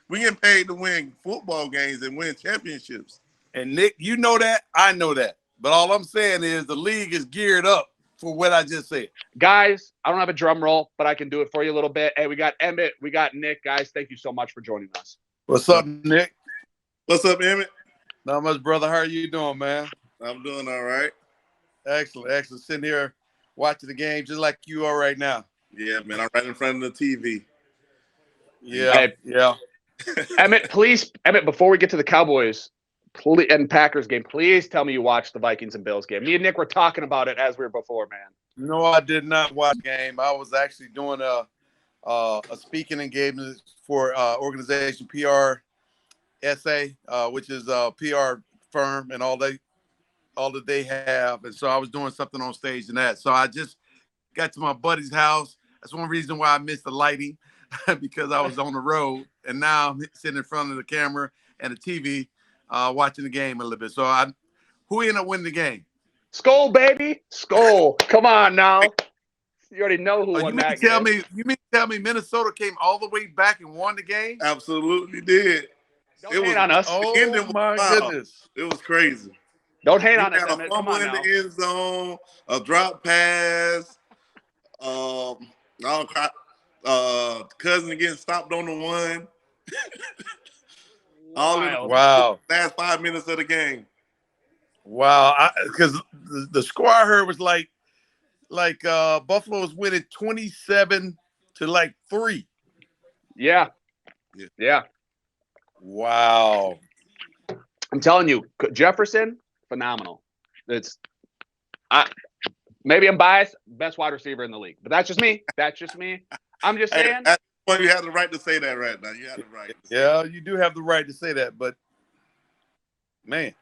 We get paid to win football games and win championships. And Nick, you know that. I know that. But all I'm saying is the league is geared up for what I just said. Guys, I don't have a drum roll, but I can do it for you a little bit. Hey, we got Emmitt. We got Nick. Guys, thank you so much for joining us. What's up, Nick? What's up, Emmitt? Not much, brother. How are you doing, man? I'm doing all right. Excellent, excellent. Sitting here watching the game just like you are right now. Yeah, man. I'm right in front of the TV. Yeah, yeah. Emmitt, before we get to the Cowboys and Packers game, please tell me you watched the Vikings and Bills game. Me and Nick were talking about it as we were before, man. No, I did not watch the game. I was actually doing a speaking engagement for organization PRSA, which is a PR firm and all that they have. And so I was doing something on stage in that. So I just got to my buddy's house. That's one reason why I missed the lighting because I was on the road. And now I'm sitting in front of the camera and the TV watching the game a little bit. So who ended up winning the game? Skull, baby. Skull. Come on now. You already know who won that game. You mean to tell me Minnesota came all the way back and won the game? Absolutely did. Don't hate on us. Oh, my goodness. It was crazy. Don't hate on us. Had a fumble in the end zone, a drop pass, cousin getting stopped on the one. All in the last 5 minutes of the game. Wow, because the score I heard was like Buffalo was winning 27-3. Yeah. Wow. I'm telling you, Jefferson, phenomenal. Maybe I'm biased, best wide receiver in the league, but that's just me. I'm just saying. Well, you have the right to say that right now. You have the right. Yeah, you do have the right to say that, but man.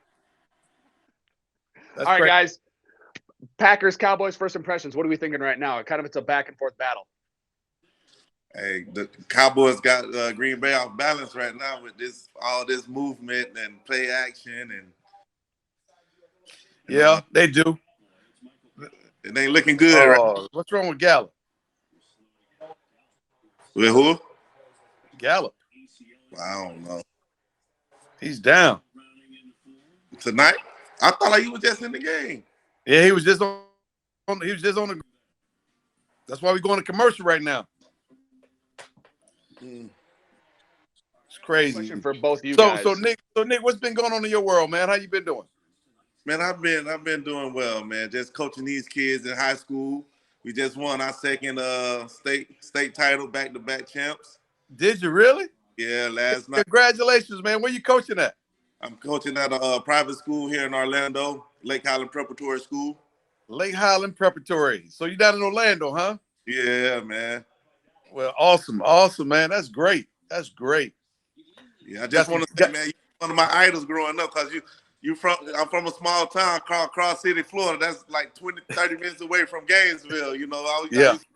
All right, crazy. Guys. Packers, Cowboys, first impressions. What are we thinking right now? It's a back and forth battle. Hey, the Cowboys got Green Bay off balance right now with all this movement and play action and. Yeah, they do. It ain't looking good. Right? What's wrong with Gallup? With who? Gallup. I don't know. He's down. Tonight? I thought he was just in the game. Yeah, he was just on the. That's why we're going to commercial right now. It's crazy. Question for both of you guys. So Nick, what's been going on in your world, man? How you been doing? Man, I've been doing well, man. Just coaching these kids in high school. We just won our second state title, back-to-back champs. Did you really? Yeah, last night. Congratulations, man. Where you coaching at? I'm coaching at a private school here in Orlando, Lake Highland Preparatory School. Lake Highland Preparatory. So you down in Orlando, huh? Yeah, man. Well, awesome, man. That's great. Yeah, I just want to say, man, you're one of my idols growing up because I'm from a small town called Cross City, Florida. That's like 20-30 minutes away from Gainesville. You know, I used to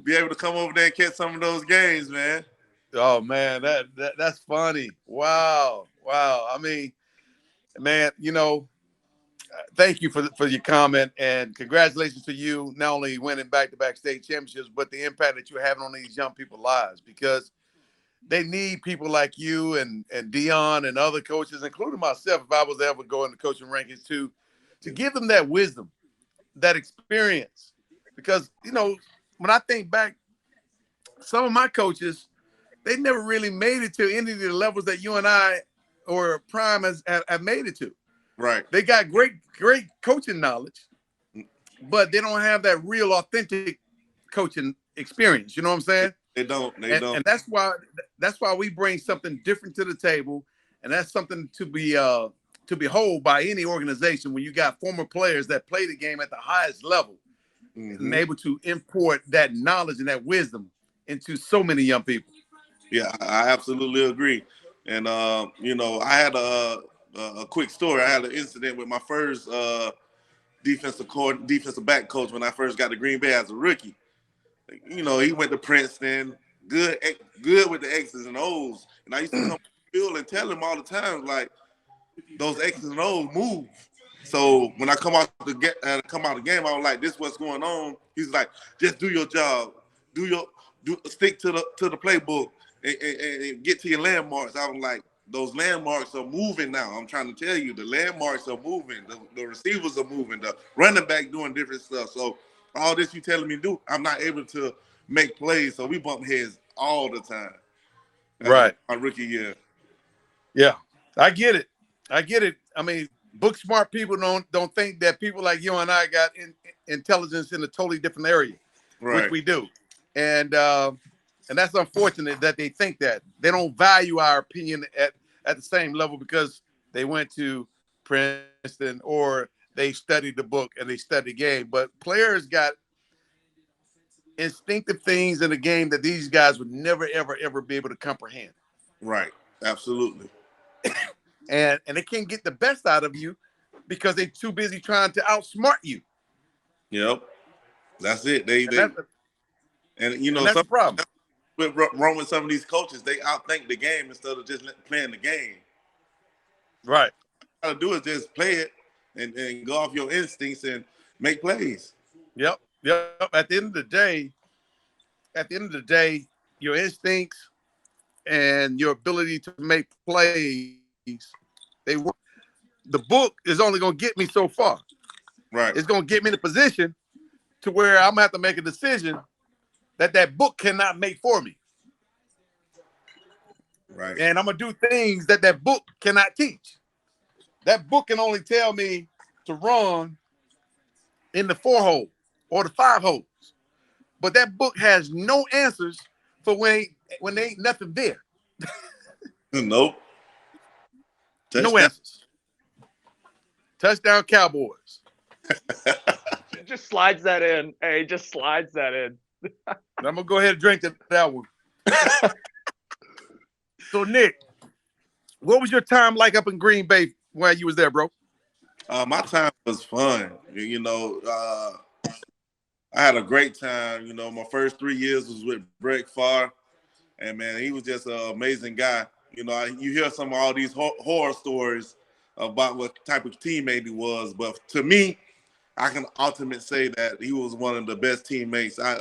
be able to come over there and catch some of those games, man. Oh man, that's funny. Wow. I mean, man, thank you for your comment and congratulations to you not only winning back-to-back state championships, but the impact that you're having on these young people's lives because they need people like you and Dion and other coaches, including myself, if I was ever going to coaching rankings to give them that wisdom, that experience. Because, when I think back, some of my coaches, they never really made it to any of the levels that you and I or Prime have made it to. Right. They got great coaching knowledge, but they don't have that real authentic coaching experience. You know what I'm saying? They don't. And that's why we bring something different to the table, and that's something to behold by any organization when you got former players that play the game at the highest level and able to import that knowledge and that wisdom into so many young people. Yeah, I absolutely agree. And I had a quick story. I had an incident with my first defensive back coach when I first got to Green Bay as a rookie. He went to Princeton, good with the X's and O's. And I used to come to the field and tell him all the time, like, those X's and O's move. So when I come out the game, I was like, this what's going on. He's like, just do your job. Stick to the playbook and get to your landmarks. I was like, those landmarks are moving now. I'm trying to tell you, the landmarks are moving. The receivers are moving. The running back doing different stuff. So all this you telling me to do, I'm not able to make plays. So we bump heads all the time. That's Right. my rookie year. Yeah, I get it. I get it. I mean, book smart people don't think that people like you and I got intelligence in a totally different area, which Right. we do, and that's unfortunate that they think that they don't value our opinion at the same level because they went to Princeton or they studied the book and they studied the game. But players got instinctive things in the game that these guys would never, ever, ever be able to comprehend. Right. Absolutely. And they can't get the best out of you because they're too busy trying to outsmart you. Yep. That's it. And that's the problem. What's wrong with some of these coaches? They outthink the game instead of just playing the game. Right. All you gotta do is just play it and go off your instincts and make plays. Yep. At the end of the day, your instincts and your ability to make plays, they work. The book is only going to get me so far. Right. It's going to get me in a position to where I'm going to have to make a decision that book cannot make for me. Right. And I'm going to do things that book cannot teach. That book can only tell me to run in the 4-hole or the 5-holes. But that book has no answers for when there ain't nothing there. Nope. No answers. Touchdown Cowboys. Just slides that in. Hey, just slides that in. I'm going to go ahead and drink that one. So, Nick, what was your time like up in Green Bay while you was there, bro? My time was fun. I had a great time. My first 3 years was with Brett Favre, and man, he was just an amazing guy. You hear some of all these horror stories about what type of teammate he was, but to me, I can ultimately say that he was one of the best teammates I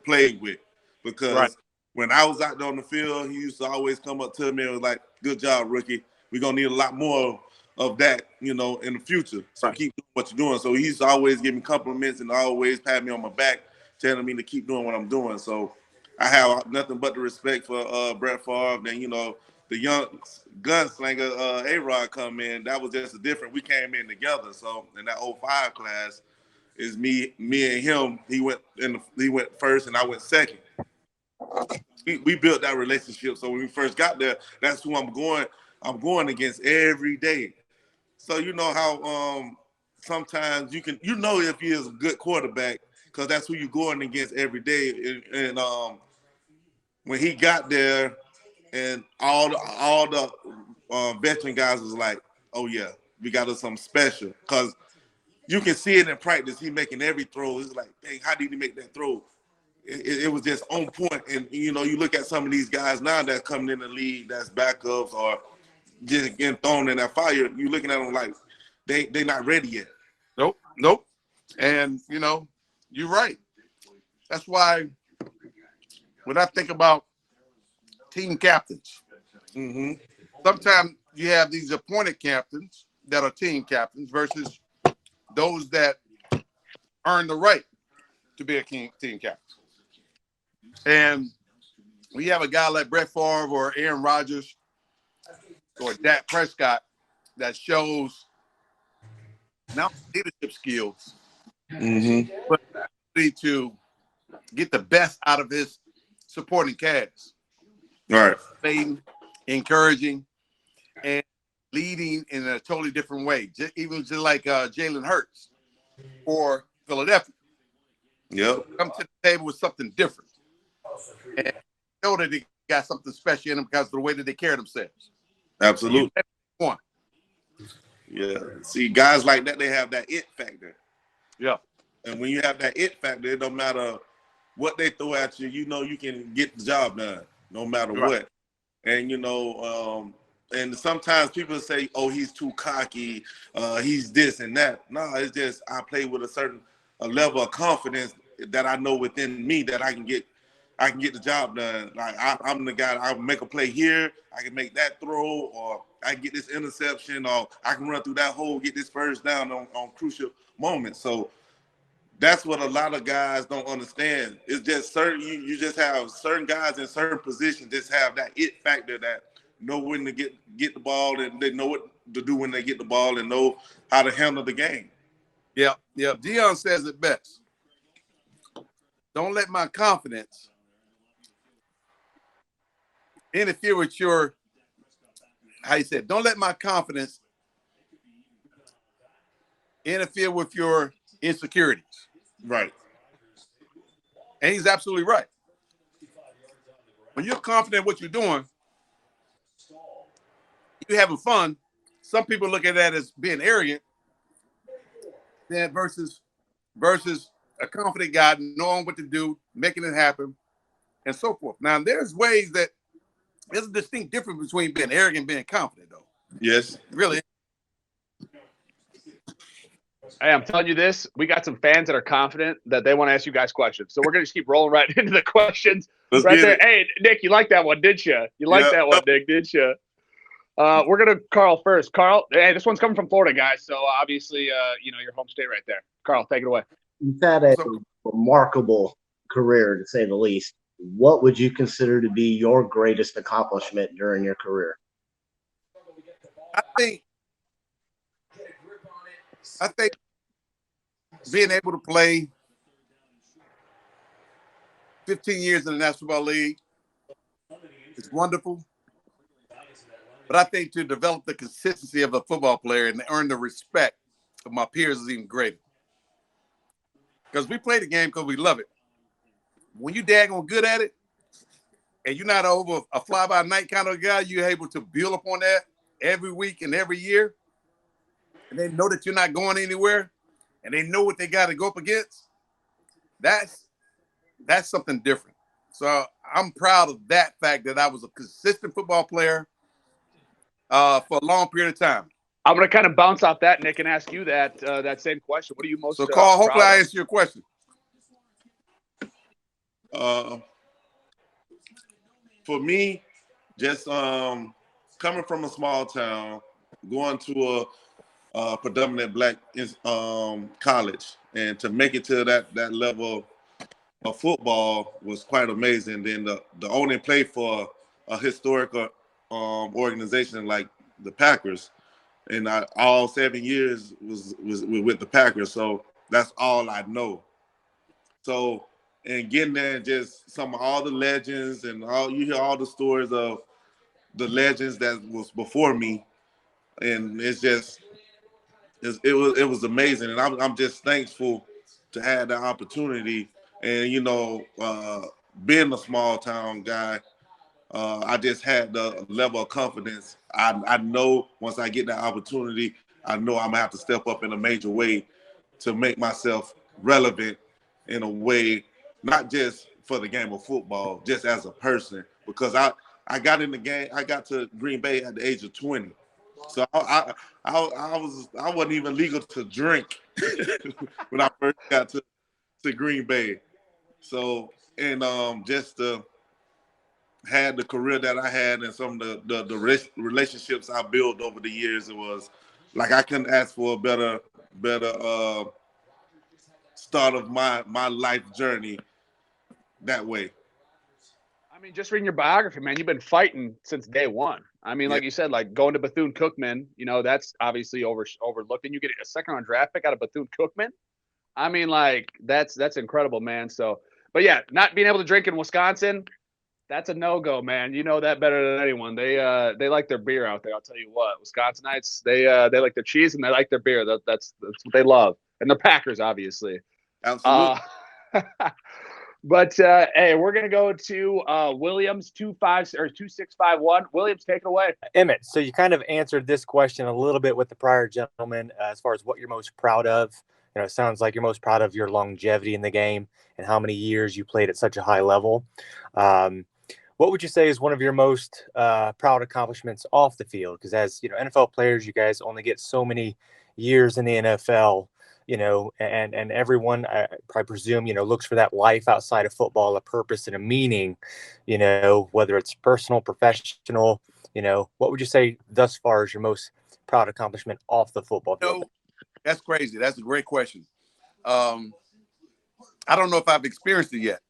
played with, because when I was out there on the field, he used to always come up to me and was like, "Good job, rookie. We're gonna need a lot more of that, in the future. So keep doing what you're doing." So he used to always give me compliments and always pat me on my back, telling me to keep doing what I'm doing. So I have nothing but the respect for Brett Favre. Then the young gunslinger A-Rod come in. That was just different. We came in together. So in that 05 class is me and him. He went first and I went second. We built that relationship. So when we first got there, that's who I'm going against every day. So you know how sometimes if he is a good quarterback, because that's who you're going against every day. And when he got there, and all the veteran guys was like, "Oh yeah, we got us something special," because you can see it in practice. He making every throw. It's like, dang, how did he make that throw? It was just on point. And you look at some of these guys now that's coming in the league, that's backups or just getting thrown in that fire. You looking at them like they not ready yet. Nope. And you're right. That's why when I think about team captains, sometimes you have these appointed captains that are team captains versus those that earn the right to be a team captain. And we have a guy like Brett Favre or Aaron Rodgers or Dak Prescott that shows not leadership skills, but to get the best out of his supporting cast. Right. Encouraging, and leading in a totally different way. Even just like Jalen Hurts for Philadelphia. Yep. Come to the table with something different. And know that they got something special in them because of the way that they carry themselves. Absolutely. Yeah. See, guys like that, they have that it factor. Yeah. And when you have that it factor, it don't matter what they throw at you, you can get the job done no matter what. And, and sometimes people say, "Oh, he's too cocky. He's this and that." No, it's just I play with a certain level of confidence that I know within me that I can get I can get the job done. Like I'm the guy. I can make a play here. I can make that throw, or I can get this interception, or I can run through that hole, get this first down on crucial moments. So that's what a lot of guys don't understand. It's just certain you just have certain guys in certain positions just have that it factor that know when to get the ball, and they know what to do when they get the ball, and know how to handle the game. Yeah. Dion says it best. Don't let my confidence interfere with your, how you said, don't let my confidence interfere with your insecurities. Right. And he's absolutely right. When you're confident in what you're doing, you're having fun. Some people look at that as being arrogant, then versus a confident guy knowing what to do, making it happen, and so forth. Now, there's a distinct difference between being arrogant and being confident, though. Yes. Really. Hey, I'm telling you this. We got some fans that are confident that they want to ask you guys questions. So we're going to just keep rolling right into the questions. Let's right get there. it. Hey, Nick, you like that one, didn't you? You like that one, Nick, didn't you? We're going to Carl first. Carl, hey, this one's coming from Florida, guys. So obviously, your home state right there. Carl, take it away. You've had a remarkable career, to say the least. What would you consider to be your greatest accomplishment during your career? I think being able to play 15 years in the National Football League is wonderful. But I think to develop the consistency of a football player and earn the respect of my peers is even greater. Because we play the game because we love it. When you daggone good at it, and you're not over a fly-by-night kind of guy, you're able to build upon that every week and every year. And they know that you're not going anywhere, and they know what they got to go up against. That's something different. So I'm proud of that fact that I was a consistent football player for a long period of time. I'm going to kind of bounce off that, Nick, and ask you that same question. What are you most So, Carl, hopefully I of? answer your question. For me, just coming from a small town, going to a predominant black college, and to make it to that level of football was quite amazing. Then the only play for a historical organization like the Packers, and all 7 years was with the Packers, so that's all I know. So, and getting there, and just all the legends, and you hear all the stories of the legends that was before me, and it was amazing, and I'm just thankful to have that opportunity. And being a small town guy, I just had the level of confidence. I know once I get that opportunity, I know I'm gonna have to step up in a major way to make myself relevant in a way, not just for the game of football, just as a person. Because I got in the game, I got to Green Bay at the age of 20. So I wasn't even legal to drink when I first got to Green Bay. So, and just to had the career that I had, and some of the relationships I built over the years, it was like I couldn't ask for a better start of my life journey that way. I mean, just reading your biography, man, you've been fighting since day one. I mean, like you said, like going to Bethune-Cookman, that's obviously overlooked, and you get a second-round draft pick out of Bethune-Cookman. I mean, like that's incredible, man. So, but yeah, not being able to drink in Wisconsin, that's a no-go, man. You know that better than anyone. They like their beer out there. I'll tell you what, Wisconsinites, they like their cheese and they like their beer. That's what they love, and the Packers, obviously. Absolutely. But hey, we're gonna go to Williams 2651. Williams, take it away. Emmitt, so you kind of answered this question a little bit with the prior gentleman as far as what you're most proud of. It sounds like you're most proud of your longevity in the game and how many years you played at such a high level. What would you say is one of your most proud accomplishments off the field? Because as NFL players, you guys only get so many years in the NFL. and everyone, I presume, looks for that life outside of football, a purpose and a meaning, whether it's personal, professional, what would you say thus far is your most proud accomplishment off the football field? That's crazy. That's a great question. I don't know if I've experienced it yet.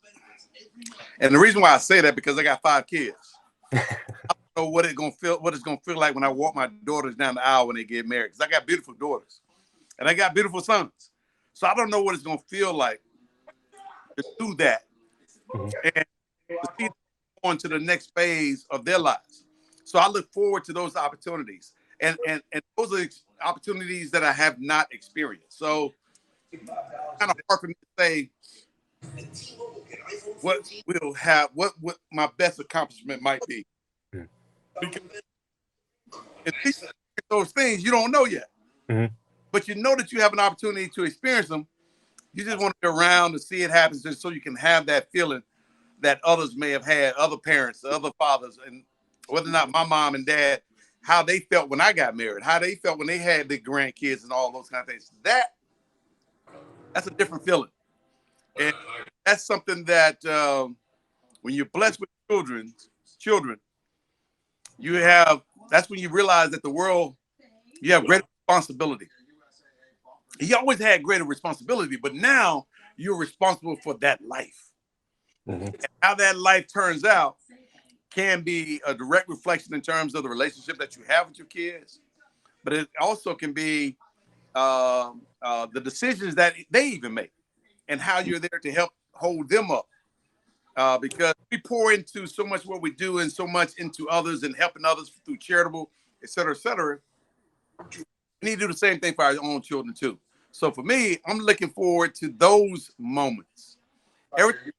And the reason why I say that, because I got 5 kids. I don't know what it's gonna feel like when I walk my daughters down the aisle when they get married. Because I got beautiful daughters and I got beautiful sons. So I don't know what it's gonna feel like to do that and to see them on to the next phase of their lives. So I look forward to those opportunities. And those are opportunities that I have not experienced. So it's kind of hard for me to say what we'll have, what my best accomplishment might be. Because those things you don't know yet. Mm-hmm. But you know that you have an opportunity to experience them. You just want to be around to see it happen so you can have that feeling that others may have had, other parents, other fathers, and whether or not my mom and dad, how they felt when I got married, how they felt when they had the grandkids and all those kind of things. That's a different feeling. And that's something that when you're blessed with children, that's when you realize that the world, you have greater responsibility. He always had greater responsibility, but now you're responsible for that life. Mm-hmm. And how that life turns out can be a direct reflection in terms of the relationship that you have with your kids, but it also can be the decisions that they even make and how you're there to help hold them up. Because we pour into so much what we do and so much into others and helping others through charitable, et cetera, et cetera. We need to do the same thing for our own children too. So for me, I'm looking forward to those moments. Everything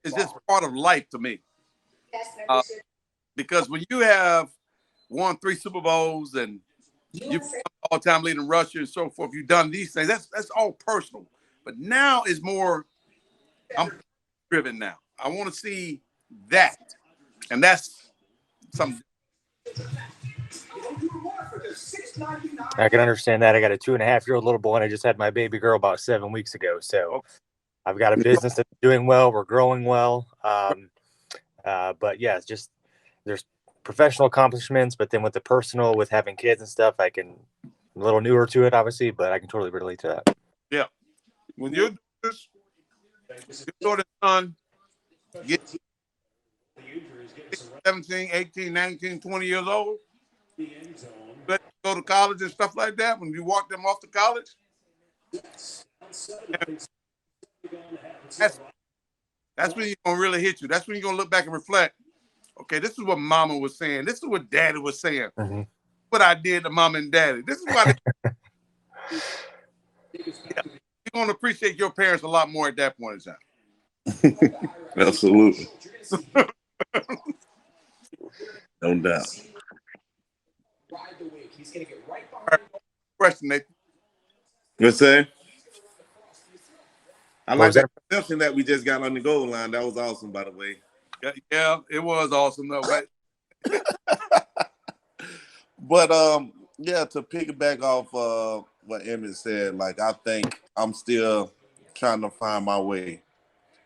is just part of life to me. Because when you have won 3 Super Bowls and you've all-time leading rusher and so forth, you've done these things. That's all personal. But now is more, I'm driven now. I want to see that. And that's something. I can understand that. I got a 2.5-year-old little boy, and I just had my baby girl about 7 weeks ago. So I've got a business that's doing well. We're growing well. But yeah, it's just there's professional accomplishments, but then with the personal, with having kids and stuff, I'm a little newer to it, obviously, but I can totally relate to that. Yeah. When your daughter's son gets 17, 18, 19, 20 years old, but go to college and stuff like that, when you walk them off to college, that's when you're going to really hit you. That's when you're going to look back and reflect. Okay, this is what mama was saying. This is what daddy was saying. Mm-hmm. What I did to mom and daddy. This is why you're going to appreciate your parents a lot more at that point in time. Absolutely. No doubt. Question, Nathan. What's that? I like that reception that we just got on the goal line. That was awesome, by the way. Yeah, it was awesome though, right? But yeah, to piggyback off what Emmitt said, like I think I'm still trying to find my way.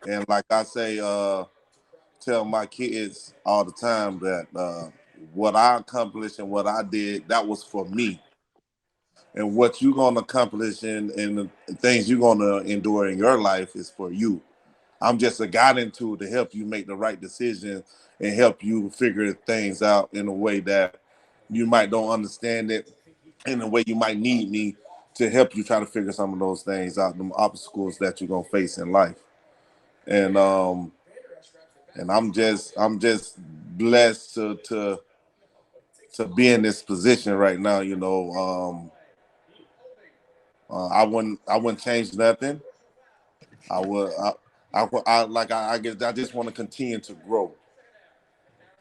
And like I say, tell my kids all the time that what I accomplished and what I did, that was for me. And what you're gonna accomplish and the things you're gonna endure in your life is for you. I'm just a guiding tool to help you make the right decision and help you figure things out in a way that you might don't understand it, in a way you might need me to help you try to figure some of those things out, them obstacles that you're gonna face in life. And I'm just blessed to be in this position right now. I wouldn't change nothing. I would. I guess I just want to continue to grow,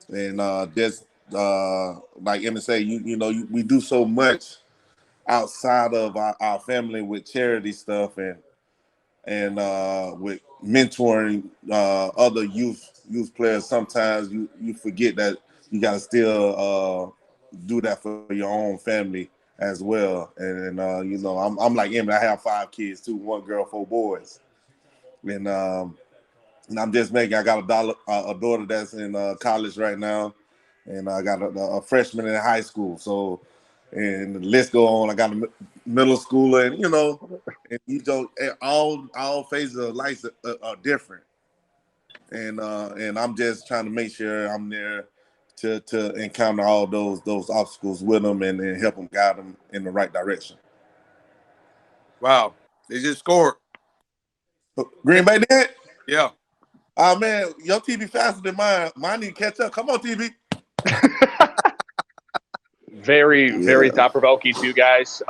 and just like Emma say, we do so much outside of our family with charity stuff and with mentoring other youth players. Sometimes you forget that you got to still do that for your own family as well. And you know, I'm like Emmitt. I have 5 kids too, 1 girl, 4 boys, and I'm just making. I got a daughter that's in college right now, and I got a freshman in high school. So, and the list go on. I got a middle schooler, and you know, and you don't all phases of life are different. And I'm just trying to make sure I'm there to encounter all those obstacles with them and help them guide them in the right direction. Wow, they just scored. Green Bay did? Yeah. Oh man, your TV faster than mine. Mine need to catch up. Come on, TV. Very thought provoking too, guys.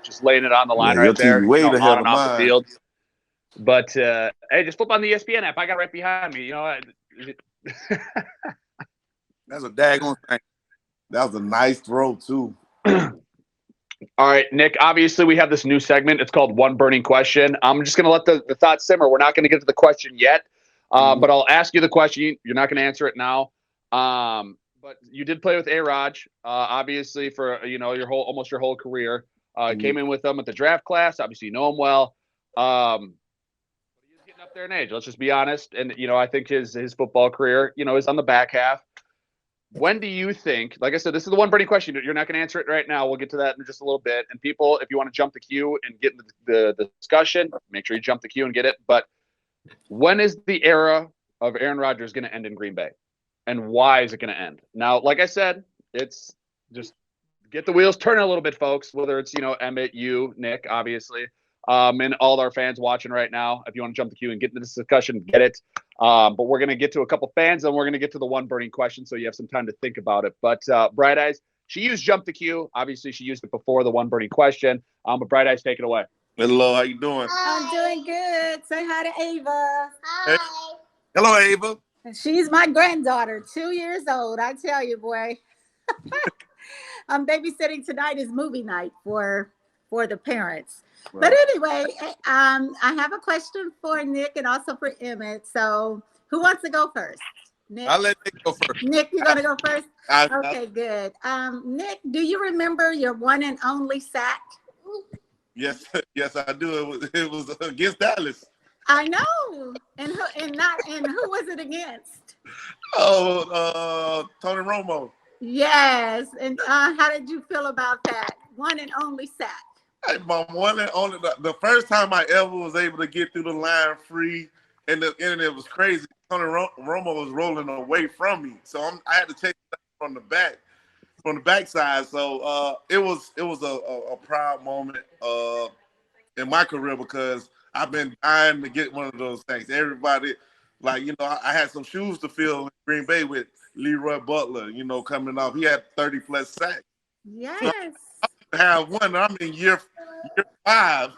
Just laying it on the line Yeah, your right there. TV way on ahead and of off the mine. field. But hey, just flip on the ESPN app. I got it right behind me. You know, That's a daggone thing. That was a nice throw too. all right, Nick. Obviously, we have this new segment. It's called One Burning Question. I'm just going to let the thought simmer. We're not going to get to the question yet, but I'll ask you the question. You're not going to answer it now. But you did play with A-Raj, obviously, for almost your whole career. Came in with them at the draft class. Obviously, you know him well. He's getting up there in age. Let's just be honest. And I think his football career, is on the back half. When do you think? Like I said, this is the one burning question. You're not going to answer it right now. We'll get to that in just a little bit. And people, if you want to jump the queue and get into the discussion, make sure you jump the queue and get it. But when is the era of Aaron Rodgers going to end in Green Bay? And why is it going to end? Now, like I said, it's just get the wheels turning a little bit, folks, whether it's, Emmitt, you, Nick, obviously, and all our fans watching right now. If you want to jump the queue and get into this discussion, get it. But we're going to get to a couple fans, and we're going to get to the one burning question, so you have some time to think about it. But Bright Eyes, she used jump the queue. Obviously, she used it before the one burning question. But Bright Eyes, take it away. Hello, how you doing? I'm doing good. Say hi to Ava. Hey. Hello, Ava. She's my granddaughter, 2 years old. I tell you, boy. I'm babysitting tonight is movie night for the parents. Right. But anyway, I have a question for Nick and also for Emmitt. So who wants to go first? Nick? I'll let Nick go first. Nick, you're going to go first? Okay, good. Nick, do you remember your one and only sack? Yes, I do. It was against Dallas. I know. And who was it against? Oh, Tony Romo. Yes. And how did you feel about that? One and only sack. My one and only. The first time I ever was able to get through the line free, and it was crazy. Tony Romo was rolling away from me, so I had to take it from the backside. So it was a proud moment in my career because I've been dying to get one of those things. Everybody, I had some shoes to fill in Green Bay with Leroy Butler, coming off. He had 30+ sacks. Yes. So I have one. I'm in year 5.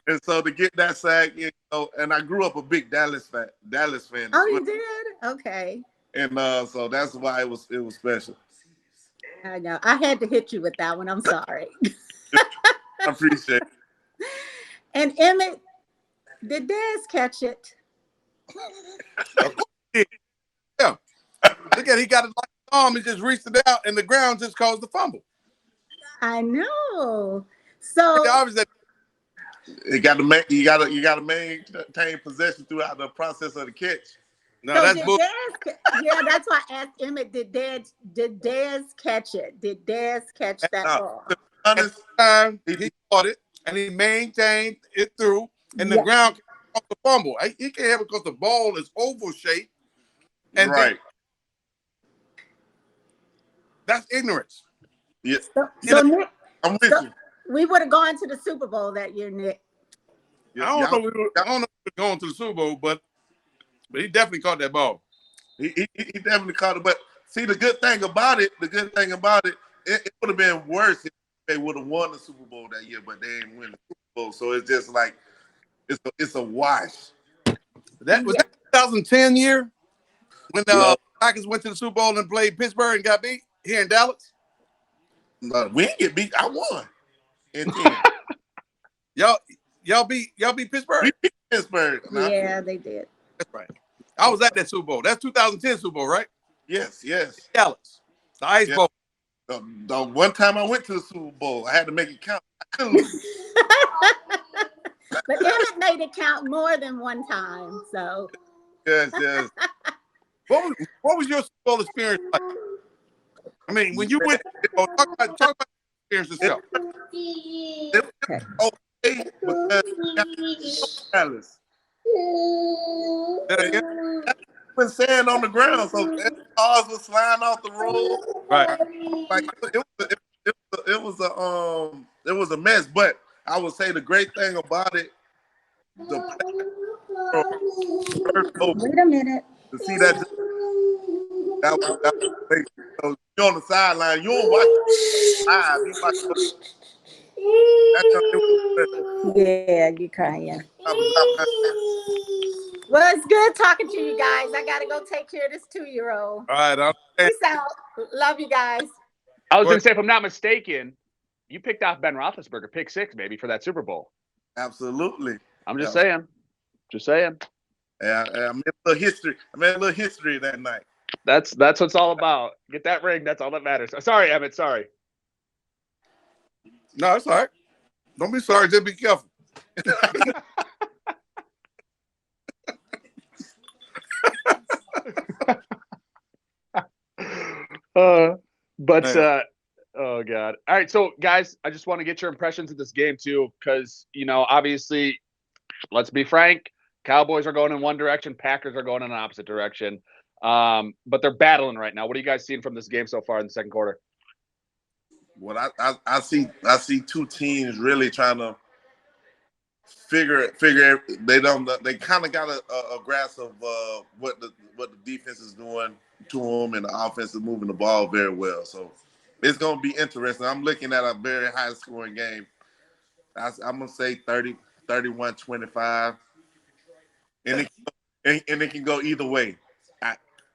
And so to get that sack, and I grew up a big Dallas fan. Oh, you did? Okay. And so that's why it was special. I know. I had to hit you with that one. I'm sorry. I appreciate it. And Emmitt, did Dez catch it? Yeah. Look at he got it like his arm. He just reached it out, and the ground just caused the fumble. I know. So you got to maintain possession throughout the process of the catch. No, that's bull. Yeah, that's why I asked Emmitt, did Dez catch it? Did Dez catch that ball? At the time, he caught it, and he maintained it through, and the ground caused the fumble. He can't have it because the ball is oval shaped. And right. That's ignorance. Yeah. So Nick, I'm with you. We would have gone to the Super Bowl that year, Nick. Yeah, I don't know if we were going to the Super Bowl, but he definitely caught that ball. He definitely caught it. But see, the good thing about it, it would have been worse if they would have won the Super Bowl that year, but they didn't win the Super Bowl. So it's just like it's a wash. That was that 2010 year when the Packers went to the Super Bowl and played Pittsburgh and got beat here in Dallas. No, we didn't get beat. I won. Y'all beat Pittsburgh. We beat Pittsburgh. Yeah, they did. That's right. I was at that Super Bowl. That's 2010 Super Bowl, right? Yes. Dallas, the Ice Bowl. The one time I went to the Super Bowl, I had to make it count. I couldn't lose. But Emmitt made it count more than one time. So Yes. What was your Super Bowl experience like? I mean, when you went, talk about the experience itself. It was okay because we got Dallas. Been sand on the ground, so cars were flying off the road. Right. Like it was a mess. But I would say the great thing about it, the first over, wait a minute. to see that was great. So you're on the sideline, you don't watch it live. You watch Yeah, you crying. it. Well, it's good talking to you guys. I gotta go take care of this 2-year-old. All right. Peace out. Love you guys. I was going to say, if I'm not mistaken, you picked off Ben Roethlisberger, pick 6, baby, for that Super Bowl. Absolutely. I'm just saying. Just saying. Yeah, I made a little history. I made a little history that night. That's what it's all about. Get that ring. That's all that matters. Sorry, Emmitt. Sorry. No, it's all right. Don't be sorry. Just be careful. Oh God. All right. So guys, I just want to get your impressions of this game too. Cause obviously, let's be frank, Cowboys are going in one direction, Packers are going in an opposite direction. But they're battling right now. What are you guys seeing from this game so far in the second quarter? What I see two teams really trying to figure they kind of got a grasp of what the defense is doing to them, and the offense is moving the ball very well. So it's going to be interesting. I'm looking at a very high scoring game. I'm going to say 31-25, and it can go either way.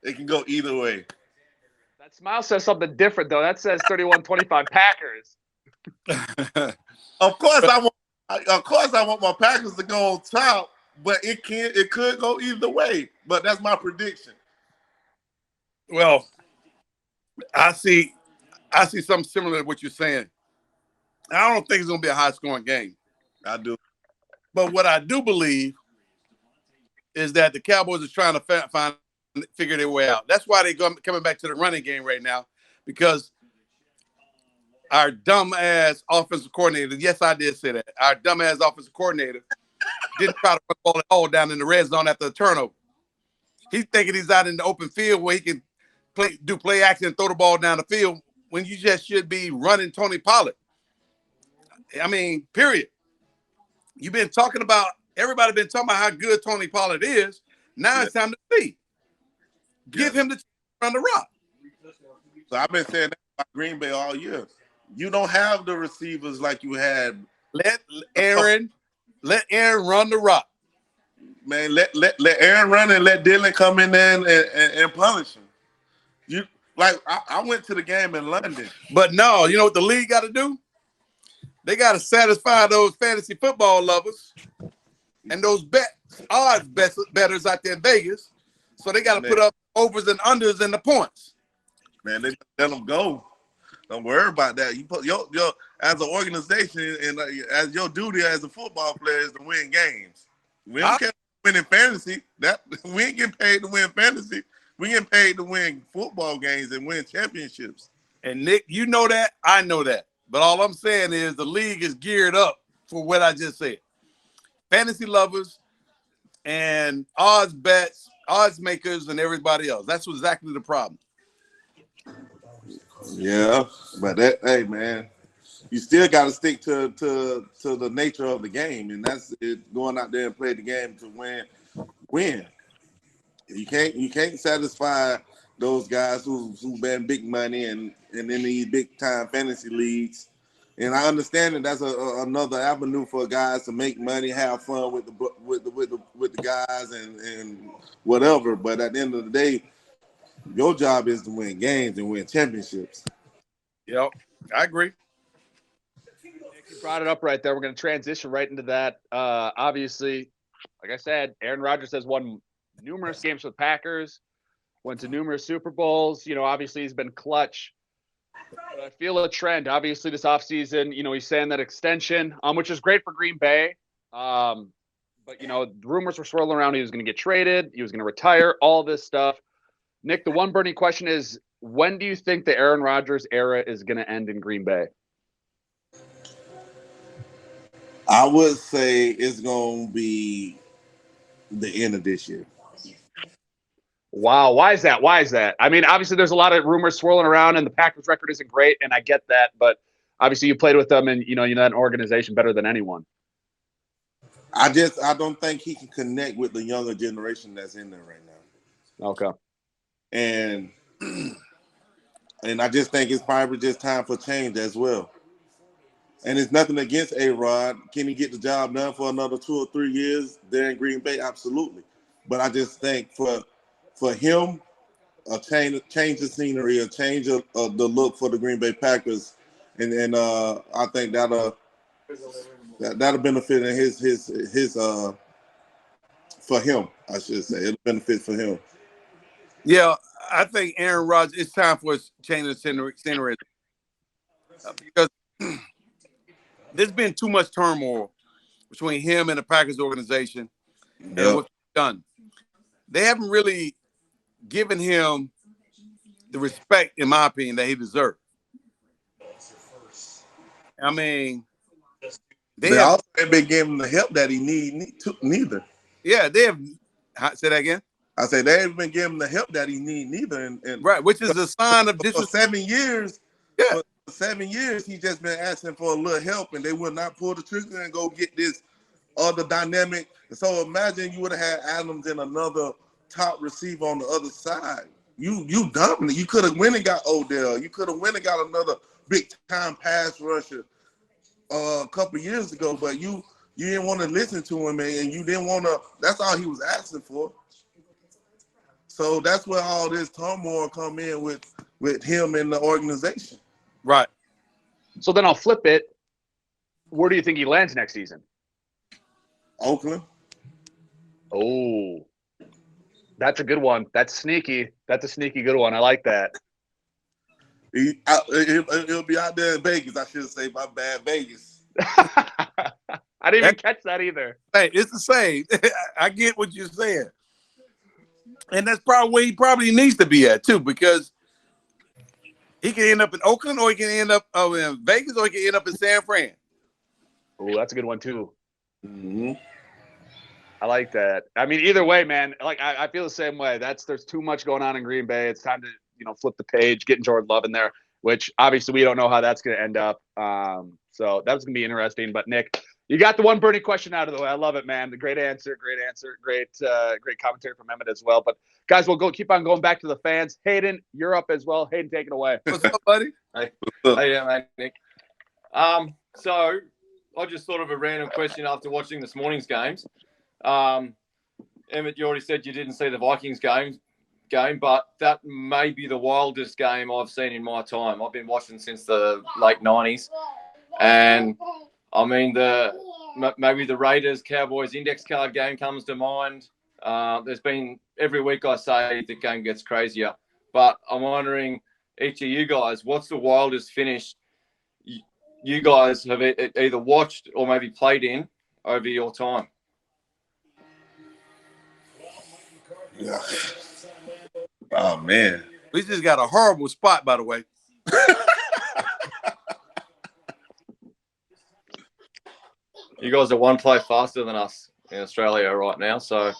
It can go either way. That smile says something different though. That says 31-25 Packers. Of course I want my Packers to go on top, but it could go either way. But that's my prediction. Well, I see something similar to what you're saying. I don't think it's going to be a high-scoring game. I do. But what I do believe is that the Cowboys are trying to figure their way out. That's why they're coming back to the running game right now, because our dumb-ass offensive coordinator, yes, I did say that, our dumb-ass offensive coordinator didn't try to put the ball at all down in the red zone after a turnover. He's thinking he's out in the open field where he can do play action and throw the ball down the field when you just should be running Tony Pollard. I mean, period. Everybody been talking about how good Tony Pollard is. Now It's time to see. Give him the chance to run the rock. So I've been saying that about Green Bay all year. You don't have the receivers like you had. Let Aaron run the rock. Man, let Aaron run and let Dylan come in there and punish him. I went to the game in London. But no, you know what the league got to do? They got to satisfy those fantasy football lovers and those odds bettors out there in Vegas. So they got to put up overs and unders in the points. Man, they let them go. Don't worry about that. You put your as an organization and as your duty as a football player is to win games. We don't care win in fantasy. We ain't getting paid to win fantasy. We getting paid to win football games and win championships. And Nick, you know that. I know that. But all I'm saying is the league is geared up for what I just said. Fantasy lovers and odds makers, and everybody else. That's exactly the problem. Yeah, but hey, man, you still got to stick to the nature of the game, and that's it. Going out there and play the game to win. You can't satisfy those guys who bet big money and in these big time fantasy leagues. And I understand that that's another avenue for guys to make money, have fun with the guys and whatever. But at the end of the day, your job is to win games and win championships. Yep, I agree. You brought it up right there. We're going to transition right into that. Obviously, like I said, Aaron Rodgers has won numerous games with Packers, went to numerous Super Bowls. Obviously he's been clutch But I feel a trend. Obviously, this offseason, he's saying that extension, which is great for Green Bay. But, rumors were swirling around. He was going to get traded. He was going to retire, all this stuff. Nick, the one burning question is, when do you think the Aaron Rodgers era is going to end in Green Bay? I would say it's going to be the end of this year. Wow. Why is that? I mean, obviously, there's a lot of rumors swirling around, and the Packers record isn't great, and I get that. But obviously, you played with them, and you know that organization better than anyone. I don't think he can connect with the younger generation that's in there right now. Okay. And I just think it's probably just time for change as well. And it's nothing against A-Rod. Can he get the job done for another 2 or 3 years there in Green Bay? Absolutely. But I just think for him, a change of scenery, a change of the look for the Green Bay Packers, and I think that'll benefit in his for him. I should say it'll benefit for him. Yeah, I think Aaron Rodgers. It's time for a change of scenery because there's been too much turmoil between him and the Packers organization and what they've done. They haven't really given him the respect, in my opinion, that he deserved. I mean, they also haven't been giving him the help that he neither. Yeah, they have. Say that again. I say they haven't been giving him the help that he neither. And right, which is a sign of disrespect. For 7 years, yeah. For 7 years, he's just been asking for a little help, and they would not pull the trigger and go get this other dynamic. So imagine you would have had Adams and another top receiver on the other side. You dominant. You could have went and got Odell. You could have went and got another big time pass rusher a couple years ago, but you didn't want to listen to him, and you didn't want to. That's all he was asking for. So that's where all this turmoil come in with him and the organization. Right. So then I'll flip it. Where do you think he lands next season? Oakland. Oh, that's a good one. That's sneaky. That's a sneaky good one. I like that. He'll be out there in Vegas. I should say, my bad, Vegas. I didn't even catch that either. Hey, it's the same. I get what you're saying. And that's probably where he probably needs to be at, too, because he can end up in Oakland, or he can end up in Vegas, or he can end up in San Fran. Oh, that's a good one, too. Mm-hmm. I like that. I mean, either way, man, like I feel the same way. There's too much going on in Green Bay. It's time to, flip the page, getting Jordan Love in there, which obviously we don't know how that's going to end up. So that's going to be interesting. But Nick, you got the one burning question out of the way. I love it, man. The great answer. Great commentary from Emmitt as well. But guys, we'll keep on going back to the fans. Hayden, you're up as well. Hayden, take it away. What's up, buddy? Hey, mate, Nick. So I just thought of a random question after watching this morning's games. Emmitt, you already said you didn't see the Vikings game, but that may be the wildest game I've seen in my time. I've been watching since the late 90s. And, I mean, maybe the Raiders-Cowboys index card game comes to mind. There's been, every week I say the game gets crazier. But I'm wondering, each of you guys, what's the wildest finish you guys have either watched or maybe played in over your time? Yeah. Oh, man. We just got a horrible spot, by the way. You guys are one play faster than us in Australia right now, so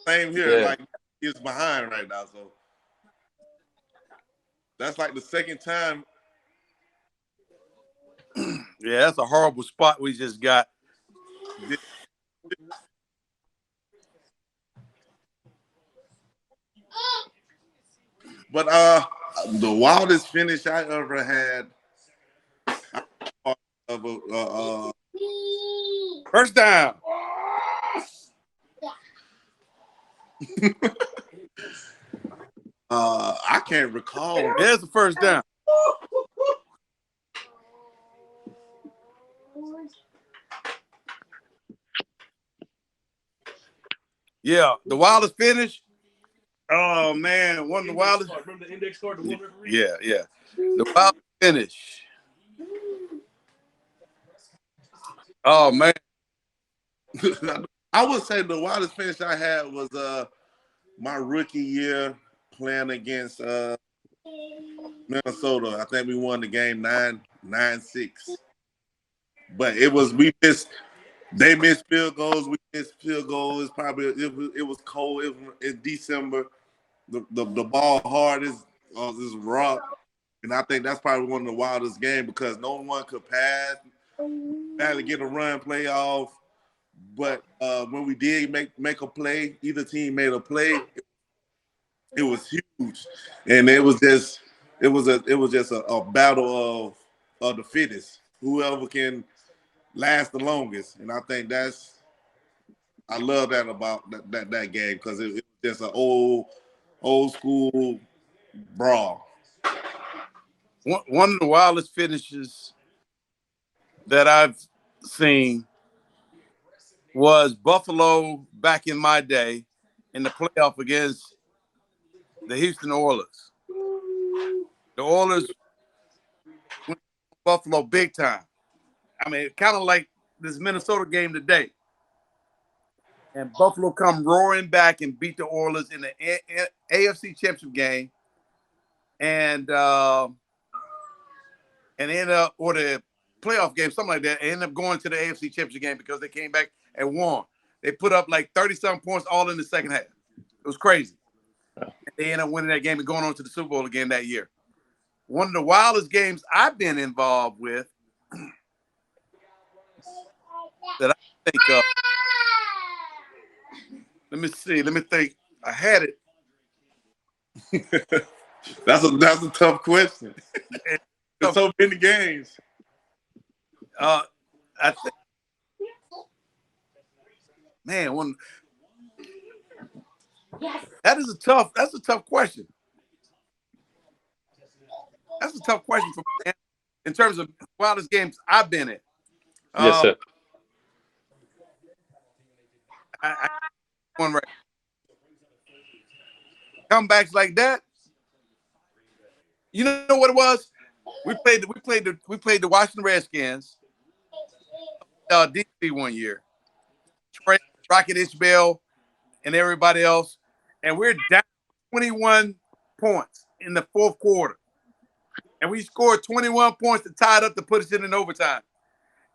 same here. Yeah. Like he's behind right now, so that's like the second time. Yeah, that's a horrible spot we just got. But the wildest finish I ever had of First down. I can't recall. There's the first down. Yeah, the wildest finish. Oh man, one of the wildest. Remember the index card? The one Yeah. The wild finish. Oh man. I would say the wildest finish I had was my rookie year playing against Minnesota. I think we won the game 9-6. But they missed field goals, we missed field goals. It was cold. It was in December. The ball hard as rock. And I think that's probably one of the wildest games because no one could pass, barely get a run play off. But when we did make a play, either team made a play, it was huge, and it was just a battle of the fittest, whoever can last the longest. And I think I love that about that game because it was just an old school brawl. One of the wildest finishes that I've seen was Buffalo back in my day in the playoff against the Houston Oilers. The Oilers went to Buffalo big time. I mean, kind of like this Minnesota game today. And Buffalo come roaring back and beat the Oilers in the AFC Championship game. And ended up, or the playoff game, something like that, and ended up going to the AFC Championship game because they came back and won. They put up like 30-something points all in the second half. It was crazy. And they ended up winning that game and going on to the Super Bowl again that year. One of the wildest games I've been involved with that I think of. Let me see. Let me think. I had it. That's a tough question. There's so many games. I think, man, that's a tough question. That's a tough question for me in terms of wildest games I've been in. Yes, sir. I one right. Comebacks like that. You know what it was? We played the Washington Redskins, DC one year. Trey, Rocket Ishbel, and everybody else, and we're down 21 points in the fourth quarter, and we scored 21 points to tie it up to put us in overtime.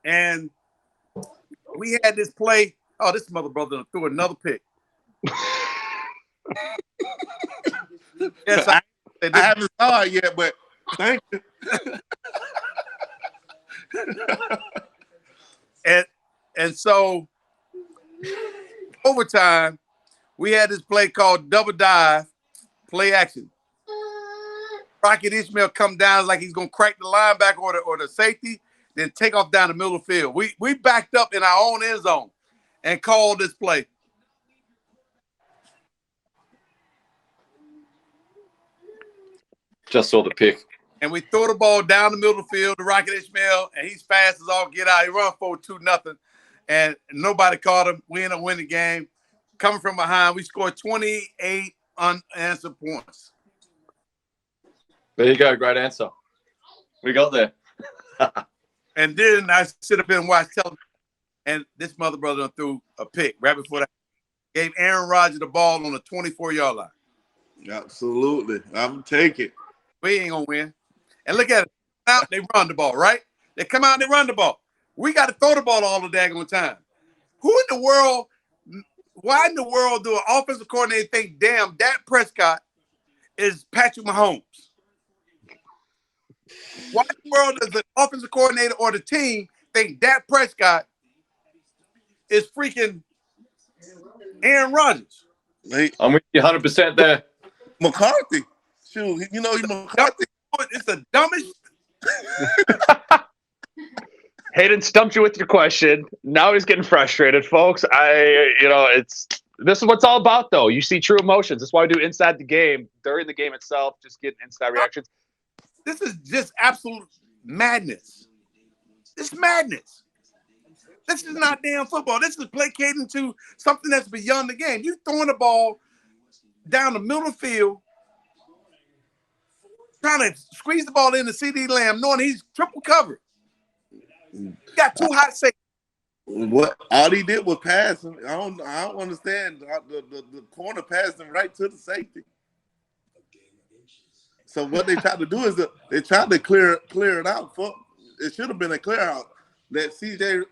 And we had this play. Oh, this mother brother threw another pick. Yes, I haven't saw it yet, but thank you. and so overtime, we had this play called double dive, play action. Rocket Ishmael come down like he's gonna crack the linebacker or the safety, then take off down the middle of the field. We backed up in our own end zone and called this play. Just saw the pick. And we throw the ball down the middle of the field to Rocket Ishmael, and he's fast as all get out. He run for 2-0, and nobody caught him. We end up winning the game. Coming from behind, we scored 28 unanswered points. There you go. Great answer. We got there. And then I sit up and watch television, and this mother brother threw a pick right before that. Gave Aaron Rodgers the ball on the 24-yard line. Absolutely. I'm going to take it. We ain't going to win. And look at it. Now they run the ball, right? They come out and they run the ball. We got to throw the ball all the daggone time. Who in the world, why in the world do an offensive coordinator think, damn, Dak Prescott is Patrick Mahomes? Why in the world does the offensive coordinator or the team think Dak Prescott is freaking Aaron Rodgers? I'm with you 100% there. McCarthy. Shoot, you know he's McCarthy. It's the dumbest. Hayden stumped you with your question. Now he's getting frustrated, folks. This is what it's all about, though. You see true emotions. That's why we do inside the game, during the game itself, just getting inside reactions. This is just absolute madness. This is madness. This is not damn football. This is placating to something that's beyond the game. You're throwing the ball down the middle of the field, trying to squeeze the ball into CD Lamb, knowing he's triple covered. He got two hot safeties. What all he did was pass him. I don't understand. The corner passed him right to the safety. So what they tried to do is they tried to clear it out. It should have been a clear out. Let CJ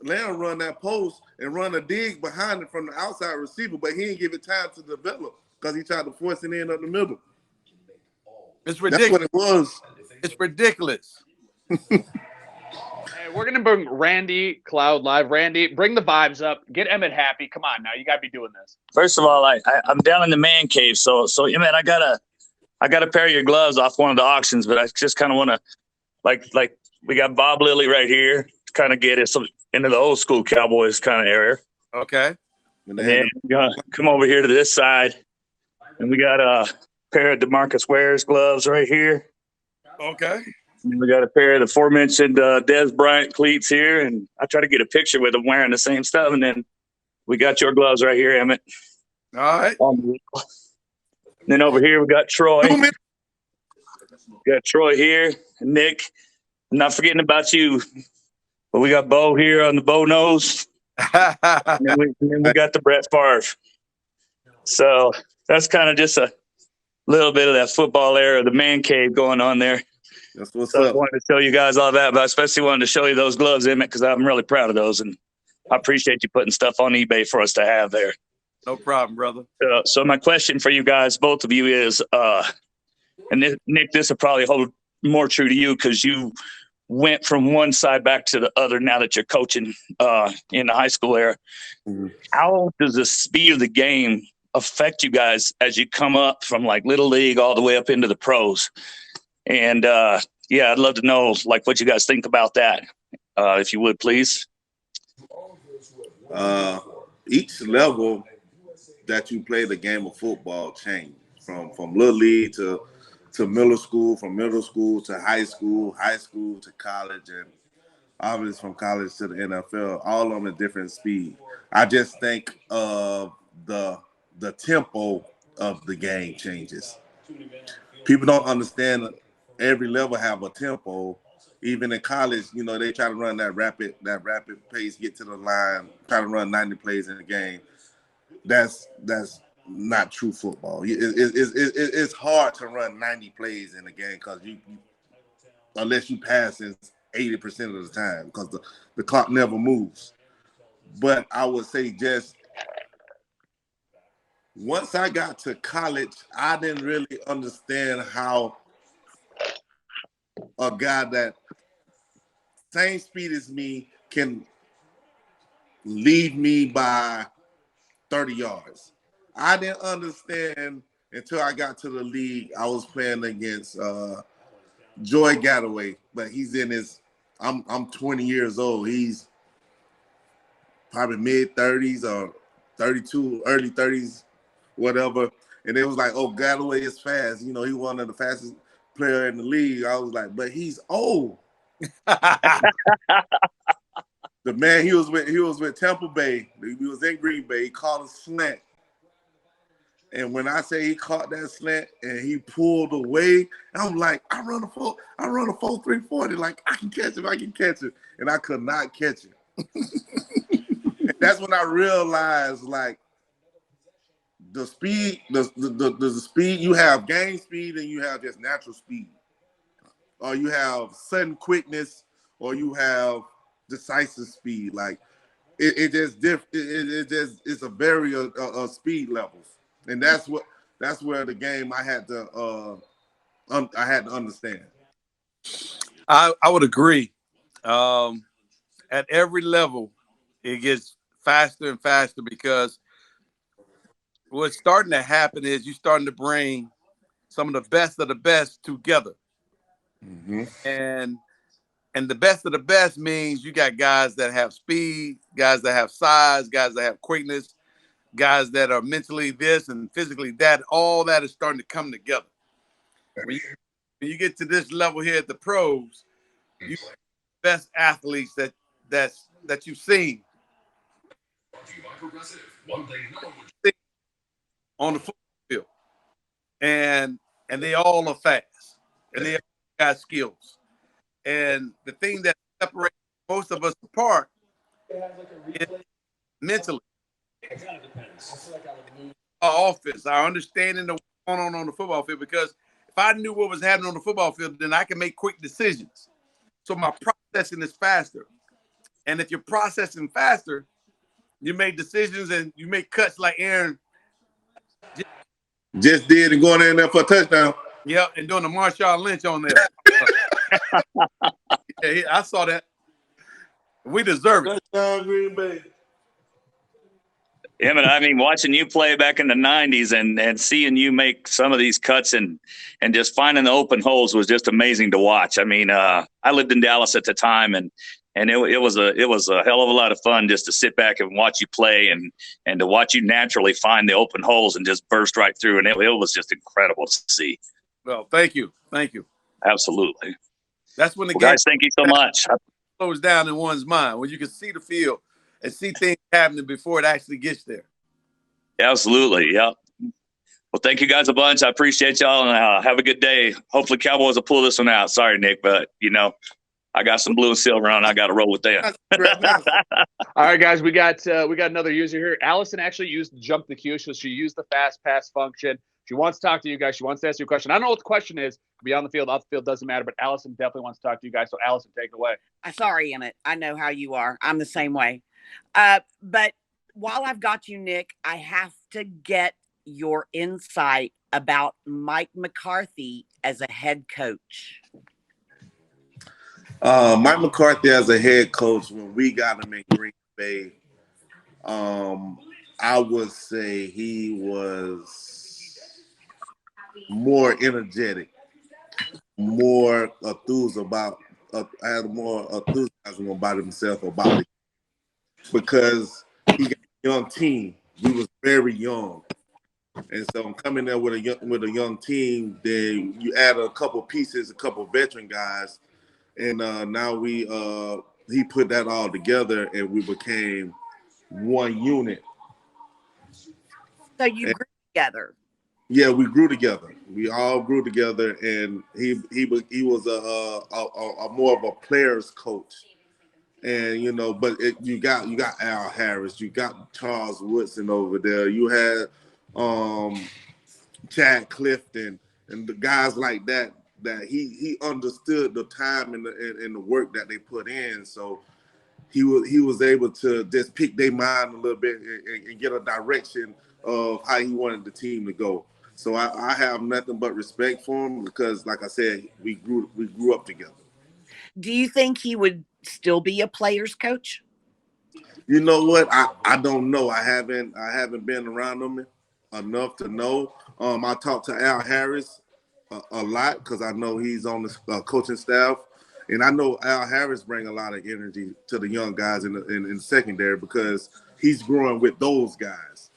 Lamb run that post and run a dig behind it from the outside receiver, but he didn't give it time to develop because he tried to force it in up the middle. It's ridiculous. That's what it was. It's ridiculous. Hey, we're gonna bring Randy Cloud live. Randy, bring the vibes up. Get Emmitt happy. Come on now, you gotta be doing this. First of all, I'm down in the man cave, so Emmitt, I got a pair of your gloves off one of the auctions, but I just kind of want to like we got Bob Lilly right here to kind of get us into the old school Cowboys kind of area. Okay. And then we gotta come over here to this side, and we got a pair of DeMarcus Ware's gloves right here. Okay. And we got a pair of the aforementioned Des Bryant cleats here, and I try to get a picture with them wearing the same stuff. And then we got your gloves right here, Emmitt. All right. And then over here we got Troy. We got Troy here, Nick. I'm not forgetting about you. But we got Bo here on the Bo nose. and then we got the Brett Favre. So that's kind of just a little bit of that football era, the man cave going on there. That's what's so up. I wanted to show you guys all that, but I especially wanted to show you those gloves, Emmitt, because I'm really proud of those, and I appreciate you putting stuff on eBay for us to have there. No problem, brother. So my question for you guys, both of you, is, and Nick, this will probably hold more true to you because you went from one side back to the other now that you're coaching in the high school era. Mm-hmm. How does the speed of the game affect you guys as you come up from like little league all the way up into the pros? And I'd love to know like what you guys think about that, if you would, please. Each level that you play the game of football change from little league to middle school, from middle school to high school to college, and obviously from college to the NFL, all on a different speed. I just think the tempo of the game changes. People don't understand every level have a tempo. Even in college, they try to run that rapid pace, get to the line, try to run 90 plays in a game. That's not true football. It's hard to run 90 plays in a game because you unless you pass it 80% of the time because the clock never moves. But I would say just once I got to college, I didn't really understand how a guy that same speed as me can lead me by 30 yards. I didn't understand until I got to the league. I was playing against Joy Gadaway, but he's in his I'm 20 years old. He's probably mid-30s or 32, early 30s, whatever. And it was like, oh, Gadaway is fast. He one of the fastest player in the league. I was like, but he's old. The man he was with Tampa Bay. He was in Green Bay. He caught a slant. And when I say he caught that slant and he pulled away, I'm like, I run a 4.340. Like, I can catch him. And I could not catch him. And that's when I realized, like, the speed, the speed, you have game speed and you have just natural speed. Or you have sudden quickness, or you have decisive speed. Like, it just it's a very speed levels. And that's where the game I had to understand. I would agree. At every level, it gets faster and faster because what's starting to happen is you're starting to bring some of the best together. Mm-hmm. And the best of the best means you got guys that have speed, guys that have size, guys that have quickness, guys that are mentally this and physically that. All that is starting to come together. When you get to this level here at the pros, you best athletes that you've seen on the football field. and they all are fast, and they all got skills. And the thing that separates most of us apart is mentally. Our offense, our understanding of what's going on the football field. Because if I knew what was happening on the football field, then I can make quick decisions. So my processing is faster. And if you're processing faster, you make decisions and you make cuts like Aaron just did and going in there for a touchdown. Yep, and doing the Marshawn Lynch on there. Yeah, I saw that. We deserve it. Touchdown, Green Bay. Emmitt, I mean, watching you play back in the 90s and seeing you make some of these cuts and just finding the open holes was just amazing to watch. I mean, I lived in Dallas at the time, and it was a hell of a lot of fun just to sit back and watch you play and to watch you naturally find the open holes and just burst right through. And it was just incredible to see. Well, thank you. Thank you. Absolutely. That's when the game guys, thank you so much. Slows down in one's mind, when you can see the field and see things happening before it actually gets there. Absolutely. Yeah. Well, thank you guys a bunch. I appreciate y'all, and have a good day. Hopefully Cowboys will pull this one out. Sorry, Nick, but I got some blue and silver on. I got to roll with that. All right, guys, we got another user here. Allison actually used jump the queue, so she used the fast pass function. She wants to talk to you guys. She wants to ask you a question. I don't know what the question is. Be on the field, off the field, doesn't matter. But Allison definitely wants to talk to you guys. So Allison, take it away. Sorry, Emmitt. I know how you are. I'm the same way. But while I've got you, Nick, I have to get your insight about Mike McCarthy as a head coach. Mike McCarthy as a head coach, when we got him in Green Bay, I would say he was more energetic, more enthused about, had more enthusiasm about himself, about it, because he got a young team. He was very young, and so coming there with a young team, then you add a couple pieces, a couple veteran guys, and now he put that all together, and we became one unit. So you grew together. Yeah, we grew together. We all grew together, and he was a more of a player's coach, and but you got Al Harris, you got Charles Woodson over there, you had Chad Clifton, and the guys like that he understood the time and the work that they put in, so he was able to just pick their mind a little bit and get a direction of how he wanted the team to go. So I have nothing but respect for him because, like I said, we grew up together. Do you think he would still be a player's coach? You know what? I don't know. I haven't been around him enough to know. I talked to Al Harris a lot because I know he's on the coaching staff, and I know Al Harris bring a lot of energy to the young guys in the secondary because he's growing with those guys.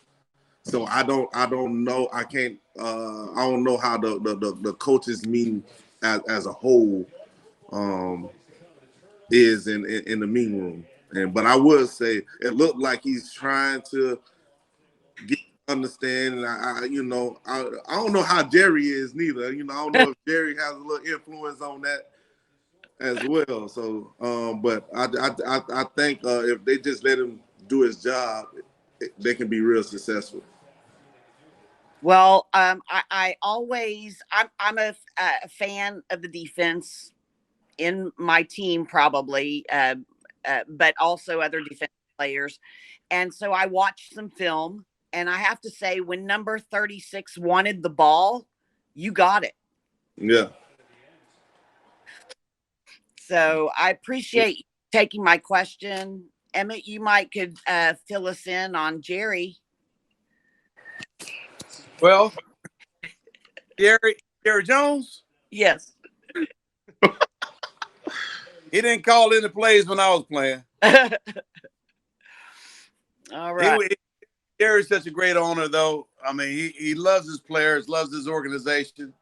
So I don't know. I can't. I don't know how the coaches mean as a whole is in the meeting room. But I would say it looked like he's trying to understand. I don't know how Jerry is neither. I don't know if Jerry has a little influence on that as well. So, but I think if they just let him do his job, they can be real successful. Well, I'm a fan of the defense in my team, probably, but also other defensive players. And so I watched some film, and I have to say, when number 36 wanted the ball, you got it. Yeah. So I appreciate you taking my question. Emmitt, you could fill us in on Jerry. Well, Jerry Jones? Yes. He didn't call in the plays when I was playing. All right. Jerry's such a great owner, though. I mean, he loves his players, loves his organization,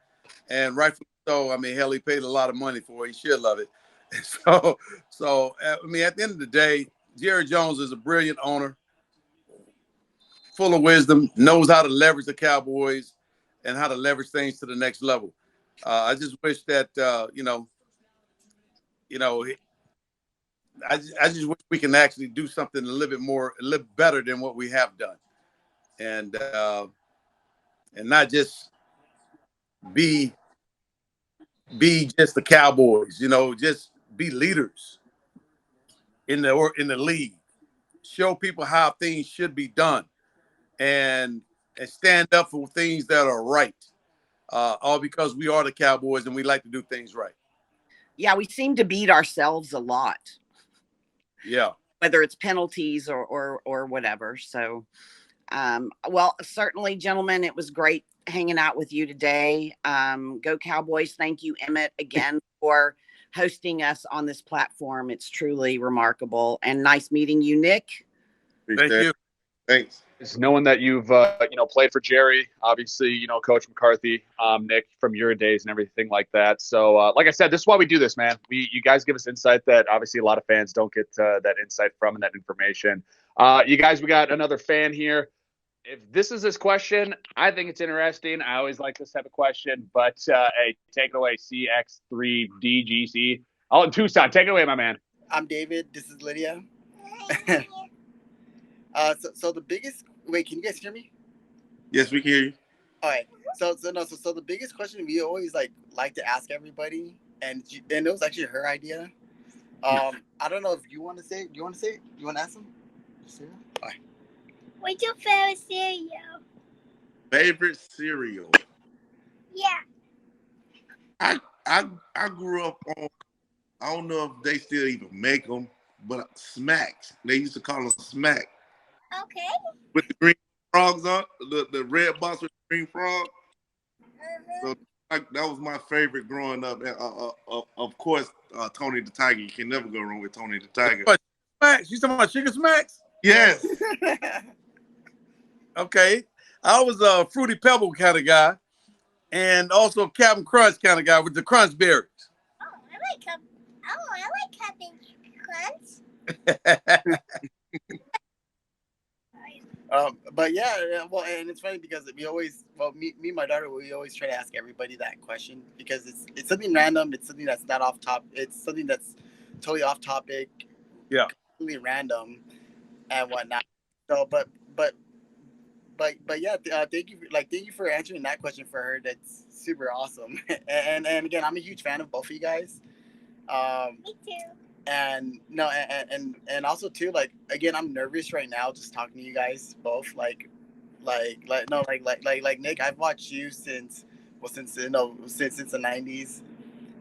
and rightfully so. I mean, hell, he paid a lot of money for it. He should love it. So I mean, at the end of the day, Jerry Jones is a brilliant owner, full of wisdom, knows how to leverage the Cowboys, and how to leverage things to the next level. I just wish that I just wish we can actually do something a little better than what we have done, and not just be just the Cowboys. Just be leaders in the league. Show people how things should be done, and stand up for things that are right. All because we are the Cowboys and we like to do things right. Yeah, we seem to beat ourselves a lot. Yeah. Whether it's penalties or whatever. So, well, certainly, gentlemen, it was great hanging out with you today. Go Cowboys. Thank you, Emmitt, again for hosting us on this platform. It's truly remarkable, and nice meeting you, Nick. Thank you. Thanks. It's knowing that you've played for Jerry, obviously, Coach McCarthy, Nick, from your days and everything like that. So like I said, this is why we do this, man. You guys give us insight that obviously a lot of fans don't get that insight from and that information. You guys, we got another fan here. If this is his question, I think it's interesting. I always like this type of question, but hey, take it away, CX3DGC. All in Tucson. Take it away, my man. I'm David. This is Lydia. So the biggest can you guys hear me? Yes, we can hear you. All right. So the biggest question we always like to ask everybody, and it was actually her idea. I don't know if you want to say it. Do you want to say it? You want to ask them? All right. What's your favorite cereal? Favorite cereal? Yeah. I grew up on, I don't know if they still even make them, but Smacks. They used to call them Smack. Okay. With the green frogs on, the red box with the green frog. So that was my favorite growing up. Of course, Tony the Tiger. You can never go wrong with Tony the Tiger. Smacks? You talking about Chicken Smacks? Yes. Okay. I was a Fruity Pebble kind of guy, and also Captain Crunch kind of guy with the Crunch Berries. Oh, I like Captain Crunch. But yeah, well, and it's funny because we always, me and my daughter, we always try to ask everybody that question because it's something random. It's something that's not off top. It's something that's totally off topic. Yeah. Completely random and whatnot. So, but yeah, thank you for answering that question for her. That's super awesome. and again, I'm a huge fan of both of you guys. Me too. And no, and also too, again, I'm nervous right now just talking to you guys both. Like Nick, I've watched you since the 90s,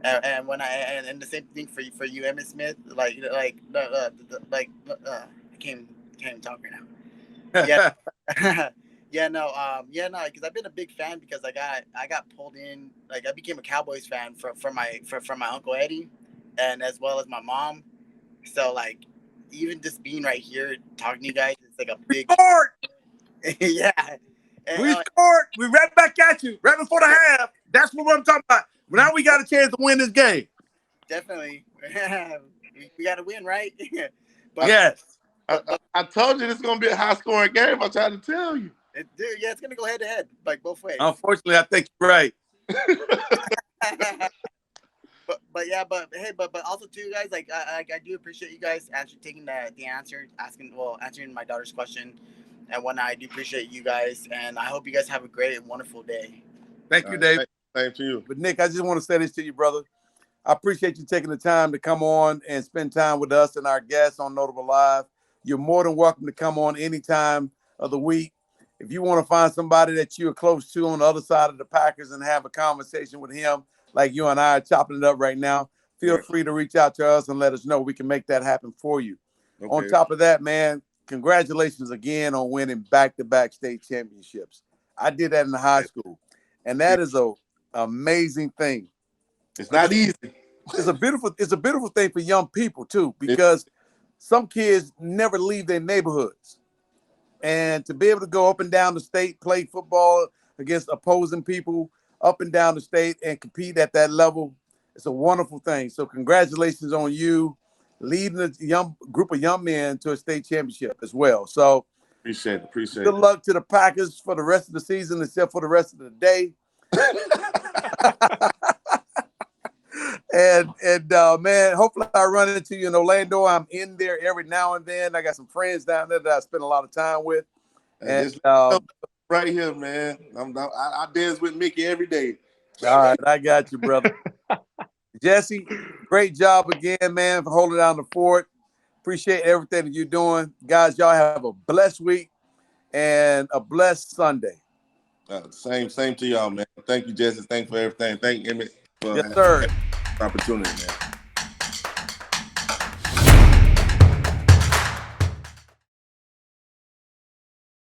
and when and the same thing for you, Emmitt Smith. I can't even talk right now. Yeah. Because I've been a big fan because I got pulled in. I became a Cowboys fan from my Uncle Eddie, and as well as my mom. So even just being right here talking to you guys, it's like a big scored. Yeah. And, we scored. We right back at you right before the half. That's what I'm talking about. Now we got a chance to win this game. Definitely. we got to win, right? But, yes. I told you this is going to be a high-scoring game. I tried to tell you. It's going to go head-to-head, both ways. Unfortunately, I think you're right. But also too, guys, I do appreciate you guys actually taking the answering my daughter's question and whatnot. I do appreciate you guys, and I hope you guys have a great and wonderful day. Thank you, Dave. Same to you. But Nick, I just want to say this to you, brother. I appreciate you taking the time to come on and spend time with us and our guests on Notable Live. You're more than welcome to come on any time of the week. If you want to find somebody that you're close to on the other side of the Packers and have a conversation with him, like you and I are chopping it up right now, feel free to reach out to us and let us know. We can make that happen for you. Okay. On top of that, man, congratulations again on winning back-to-back state championships. I did that in high school, and that is an amazing thing. It's not easy. It's a beautiful thing for young people too, because some kids never leave their neighborhoods. And to be able to go up and down the state, play football against opposing people up and down the state and compete at that level, it's a wonderful thing. So congratulations on you leading a young group of young men to a state championship as well. So Appreciate Good it. luck to the Packers for the rest of the season, except for the rest of the day. and man, hopefully I run into you in Orlando. I'm in there every now and then. I got some friends down there that I spend a lot of time with. And right here, man. I dance with Mickey every day. All right, I got you, brother. Jesse, great job again, man, for holding down the fort. Appreciate everything that you're doing. Guys, y'all have a blessed week and a blessed Sunday. Same to y'all, man. Thank you, Jesse. Thank you for everything. Thank you, Emmitt, for yes, sir. the opportunity, man.